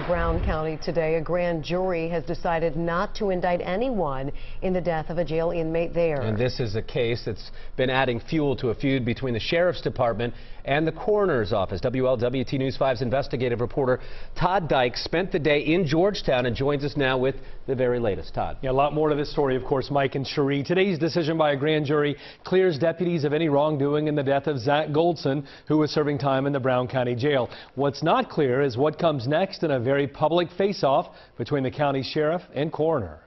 in Brown County today. A grand jury has decided not to indict anyone in the death of a jail inmate there. And this is a case that's been adding fuel to a feud between the Sheriff's Department and the Coroner's Office. WLWT News 5's investigative reporter Todd Dykes spent the day in Georgetown and joins us now with the very latest. Todd. Yeah, a lot more to this story, of course, Mike and Cherie. Today's decision by a grand jury clears deputies of any wrongdoing in the death of Zach Goldson, who was serving time in the Brown County Jail. What's not clear is what comes next in a very public face-off between the county sheriff and coroner.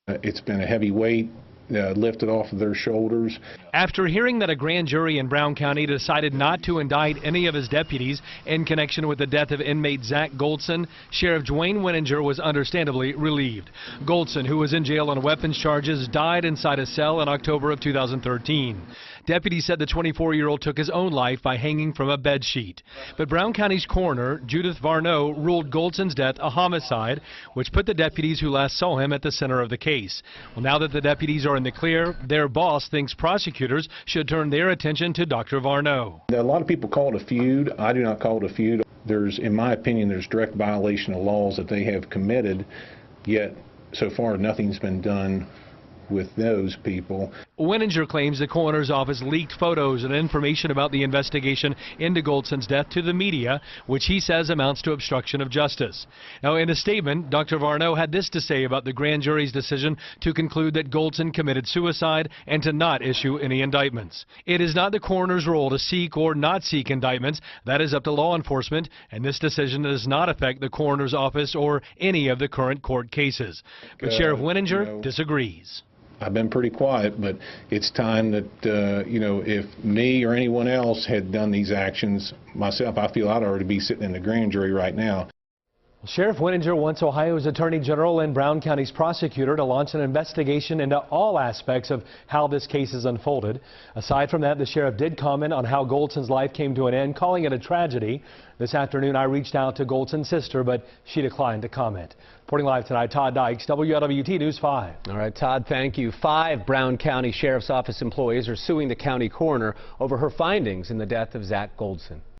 It's been a heavy weight lifted off of their shoulders. After hearing that a grand jury in Brown County decided not to indict any of his deputies in connection with the death of inmate Zach Goldson, Sheriff Dwayne Winninger was understandably relieved. Goldson, who was in jail on weapons charges, died inside a cell in October of 2013. Deputies said the 24-year-old took his own life by hanging from a bed sheet. But Brown County's coroner, Judith Varneau, ruled Goldson's death a homicide, which put the deputies who last saw him at the center of the case. Well, now that the deputies are in the clear, their boss thinks prosecutors should turn their attention to Dr. Varneau. A lot of people call it a feud. I do not call it a feud. In my opinion, there's direct violation of laws that they have committed, yet so far nothing's been done with those people. Winninger claims the coroner's office leaked photos and information about the investigation into Goldson's death to the media, which he says amounts to obstruction of justice. Now, in a statement, Dr. Varneau had this to say about the grand jury's decision to conclude that Goldson committed suicide and to not issue any indictments. It is not the coroner's role to seek or not seek indictments. That is up to law enforcement, and this decision does not affect the coroner's office or any of the current court cases. But Sheriff Winninger disagrees. I've been pretty quiet, but it's time that, if me or anyone else had done these actions myself, I feel I'd already be sitting in the grand jury right now. Sheriff Winninger wants Ohio's Attorney General and Brown County's prosecutor to launch an investigation into all aspects of how this case has unfolded. Aside from that, the sheriff did comment on how Goldson's life came to an end, calling it a tragedy. This afternoon, I reached out to Goldson's sister, but she declined to comment. Reporting live tonight, Todd Dykes, WLWT News 5. All right, Todd, thank you. 5 Brown County Sheriff's Office employees are suing the county coroner over her findings in the death of Zach Goldson.